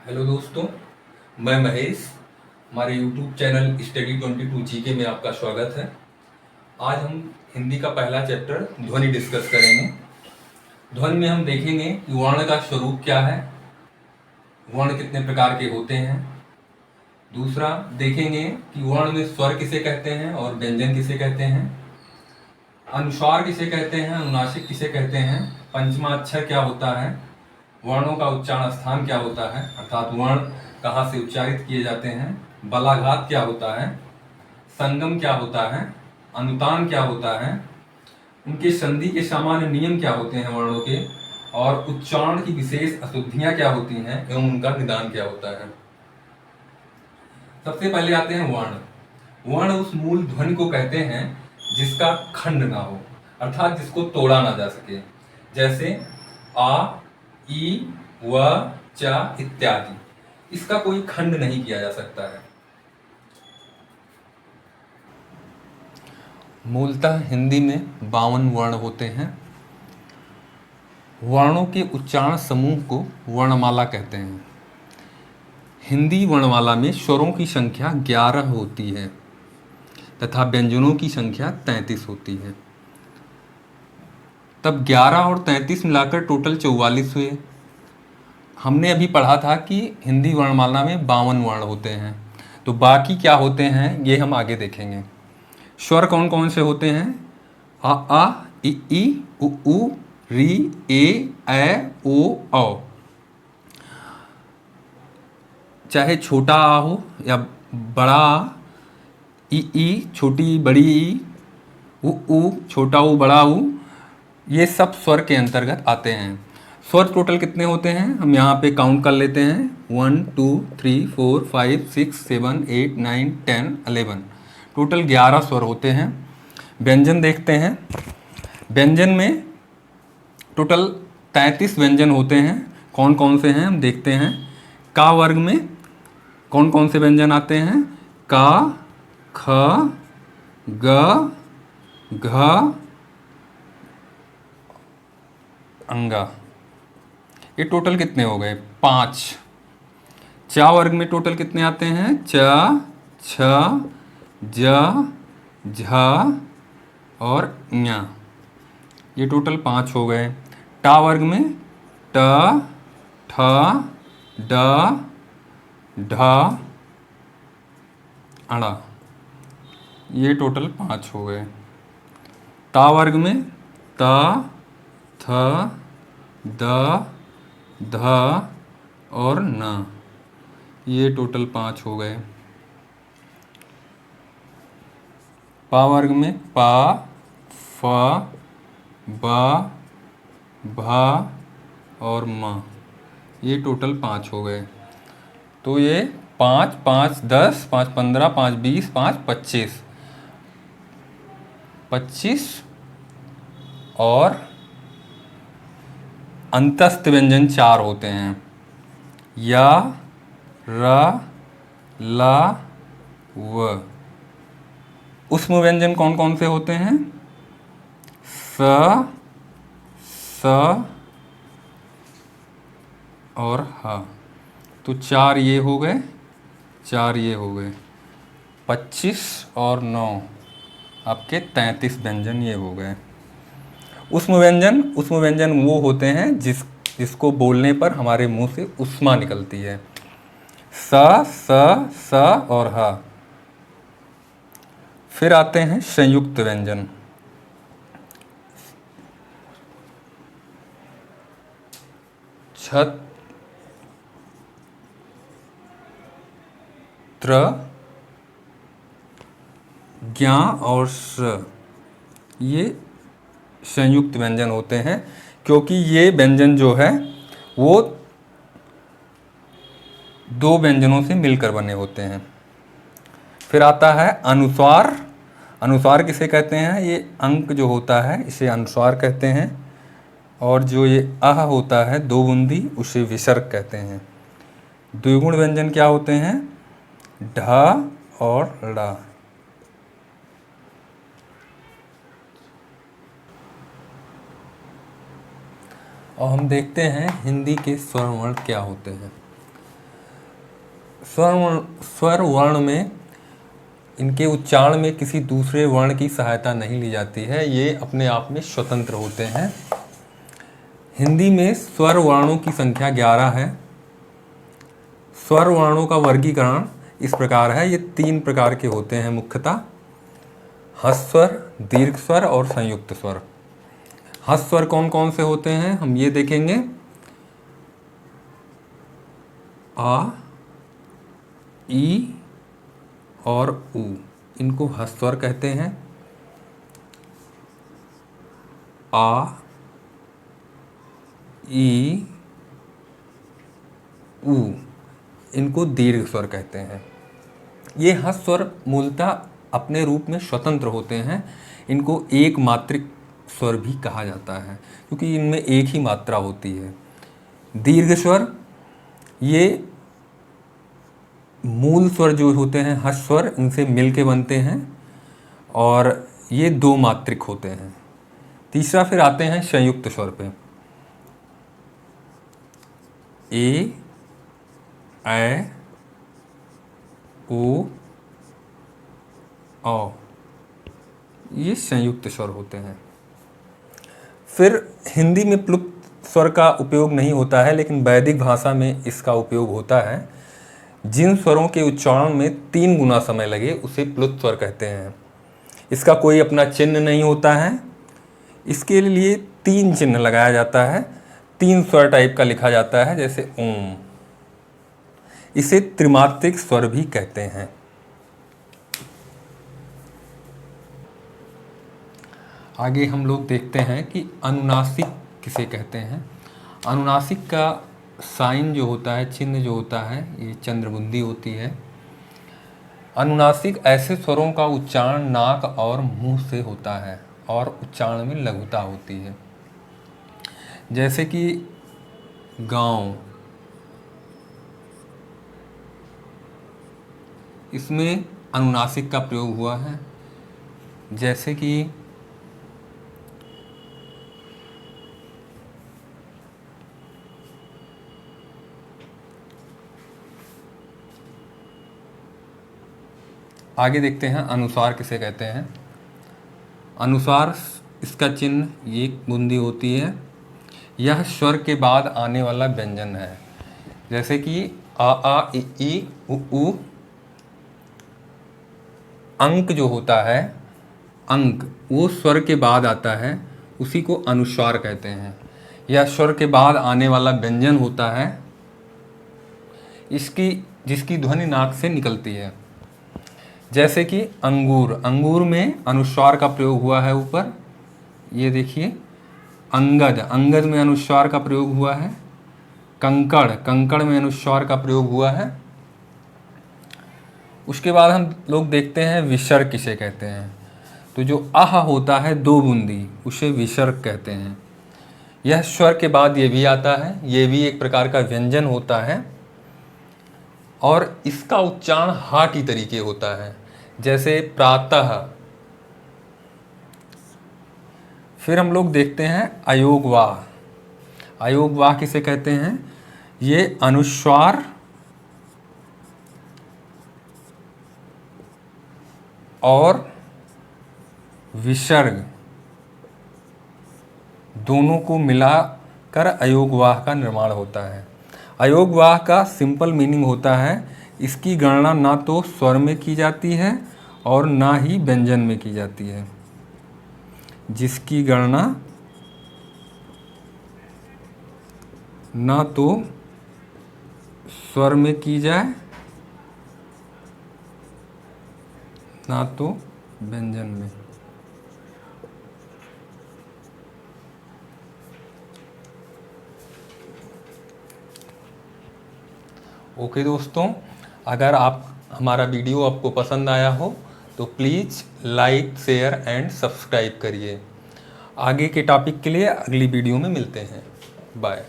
Hello दोस्तों, मैं महेश। हमारे यूट्यूब चैनल स्टडी 22 जीके में आपका स्वागत है। आज हम हिंदी का पहला चैप्टर ध्वनि डिस्कस करेंगे। ध्वनि में हम देखेंगे कि वर्ण का स्वरूप क्या है, वर्ण कितने प्रकार के होते हैं। दूसरा देखेंगे कि वर्ण में स्वर किसे कहते हैं और व्यंजन किसे कहते हैं, अनुस्वार किसे कहते हैं, अनुनासिक किसे कहते हैं, पंचमा अक्षर क्या होता है, वर्णों का उच्चारण स्थान क्या होता है अर्थात वर्ण कहाँ से उच्चारित किए जाते हैं, बलाघात क्या होता है, संगम क्या होता है, अनुतान क्या होता है, उनके संधि के सामान्य नियम क्या होते हैं वर्णों के, और उच्चारण की विशेष अशुद्धियां क्या होती हैं एवं उनका निदान क्या होता है। सबसे पहले आते हैं वर्ण। वर्ण उस मूल ध्वनि को कहते हैं जिसका खंड ना हो, अर्थात जिसको तोड़ा ना जा सके, जैसे आ, ई, व, च इत्यादि। इसका कोई खंड नहीं किया जा सकता है। मूलतः हिंदी में 52 वर्ण होते हैं। वर्णों के उच्चारण समूह को वर्णमाला कहते हैं। हिंदी वर्णमाला में स्वरों की संख्या 11 होती है तथा व्यंजनों की संख्या 33 होती है। तब 11 और 33 मिलाकर टोटल 44 हुए। हमने अभी पढ़ा था कि हिंदी वर्णमाला में 52 वर्ण होते हैं, तो बाकी क्या होते हैं ये हम आगे देखेंगे। स्वर कौन कौन से होते हैं? आ, ई, उ, री, ए, ओ, औ। चाहे छोटा आ हो या बड़ा आ, ई छोटी बड़ी ई, उ छोटा ऊ बड़ा ऊ, ये सब स्वर के अंतर्गत आते हैं। स्वर टोटल कितने होते हैं हम यहाँ पे काउंट कर लेते हैं। 1 2 3 4 5 6 7 8 9 10 11, टोटल 11 स्वर होते हैं। व्यंजन देखते हैं। व्यंजन में टोटल 33 व्यंजन होते हैं। कौन कौन से हैं हम देखते हैं। का वर्ग में कौन कौन से व्यंजन आते हैं? का, ख, ग, घ, अंगा। ये टोटल कितने हो गए? 5। चा वर्ग में टोटल कितने आते हैं? च, छ, ज, झ और ञ। ये टोटल 5 हो गए। टा वर्ग में ट, ठ, ड, ढ, अड़ा। ये टोटल 5 हो गए। ता वर्ग में त, थ, द, ध और न। ये टोटल 5 हो गए। पा वर्ग में पा, फ, ब, भ और म। ये टोटल 5 हो गए। तो ये 5 5 10 5 15 5 20 5 25 25 और अंतस्थ व्यंजन 4 होते हैं। या, र, ल, व। उष्म व्यंजन कौन कौन से होते हैं? स, स और ह। तो 4 ये हो गए, 4 ये हो गए। 25 और 9 आपके 33 व्यंजन ये हो गए। उष्म व्यंजन वो होते हैं जिसको बोलने पर हमारे मुंह से उष्मा निकलती है। स और ह। फिर आते हैं संयुक्त व्यंजन। छत, त्र, ज्ञा और स। ये संयुक्त व्यंजन होते हैं क्योंकि ये व्यंजन जो है वो 2 व्यंजनों से मिलकर बने होते हैं। फिर आता है अनुस्वार। अनुस्वार किसे कहते हैं? ये अंक जो होता है इसे अनुस्वार कहते हैं। और जो ये अह होता है 2 बूंदी, उसे विसर्ग कहते हैं। द्विगुण व्यंजन क्या होते हैं? ढ और ड़। और हम देखते हैं हिंदी के स्वरवर्ण क्या होते हैं। स्वर वर्ण में इनके उच्चारण में किसी दूसरे वर्ण की सहायता नहीं ली जाती है, ये अपने आप में स्वतंत्र होते हैं। हिंदी में स्वर वर्णों की संख्या 11 है। स्वर वर्णों का वर्गीकरण इस प्रकार है, ये 3 प्रकार के होते हैं मुख्यतः: ह्रस्व स्वर, दीर्घ स्वर और संयुक्त स्वर। ह्रस्व स्वर कौन कौन से होते हैं हम ये देखेंगे: आ, ई और ऊ, इनको ह्रस्व स्वर कहते हैं। आ, ई, ऊ, इनको दीर्घ स्वर कहते हैं। ये ह्रस्व स्वर मूलतः अपने रूप में स्वतंत्र होते हैं। इनको एक मात्रिक स्वर भी कहा जाता है क्योंकि इनमें एक ही मात्रा होती है। दीर्घ स्वर, ये मूल स्वर जो होते हैं ह्रस्व स्वर, इनसे मिल के बनते हैं और ये 2 मात्रिक होते हैं। तीसरा फिर आते हैं संयुक्त स्वर पे। ए, ऐ, ओ, औ, ये संयुक्त स्वर होते हैं। फिर हिंदी में प्लुप्त स्वर का उपयोग नहीं होता है, लेकिन वैदिक भाषा में इसका उपयोग होता है। जिन स्वरों के उच्चारण में 3 गुना समय लगे उसे प्लुप्त स्वर कहते हैं। इसका कोई अपना चिन्ह नहीं होता है, इसके लिए 3 चिन्ह लगाया जाता है, 3 स्वर टाइप का लिखा जाता है, जैसे ओम। इसे त्रिमात्रिक स्वर भी कहते हैं। आगे हम लोग देखते हैं कि अनुनासिक किसे कहते हैं। अनुनासिक का साइन जो होता है, चिन्ह जो होता है, ये चंद्रबुंदी होती है। अनुनासिक ऐसे स्वरों का उच्चारण नाक और मुंह से होता है और उच्चारण में लघुता होती है, जैसे कि गांव, इसमें अनुनासिक का प्रयोग हुआ है। जैसे कि आगे देखते हैं अनुस्वार किसे कहते हैं। अनुस्वार, इसका चिन्ह ये बुंदी होती है। यह स्वर के बाद आने वाला व्यंजन है, जैसे कि आ, ई, उ। अंक जो होता है, अंक वो स्वर के बाद आता है, उसी को अनुस्वार कहते हैं। यह स्वर के बाद आने वाला व्यंजन होता है, जिसकी ध्वनि नाक से निकलती है। जैसे कि अंगूर, अंगूर में अनुस्वार का प्रयोग हुआ है ऊपर, ये देखिए। अंगद, अंगद में अनुस्वार का प्रयोग हुआ है। कंकड़, कंकड़ में अनुस्वार का प्रयोग हुआ है। उसके बाद हम लोग देखते हैं विसर्ग किसे कहते हैं। तो जो आह होता है 2 बूंदी, उसे विसर्ग कहते हैं। यह स्वर के बाद ये भी आता है, ये भी एक प्रकार का व्यंजन होता है और इसका उच्चारण हा की तरीके होता है, जैसे प्रातः। फिर हम लोग देखते हैं अयोगवाह। अयोगवाह किसे कहते हैं? ये अनुस्वार और विसर्ग दोनों को मिलाकर अयोगवाह का निर्माण होता है। अयोगवाह का सिंपल मीनिंग होता है, इसकी गणना ना तो स्वर में की जाती है और ना ही व्यंजन में की जाती है। जिसकी गणना ना तो स्वर में की जाए ना तो व्यंजन में। ओके दोस्तों, अगर हमारा वीडियो आपको पसंद आया हो तो please like, share and subscribe करिए। आगे के टॉपिक के लिए अगली वीडियो में मिलते हैं। बाय।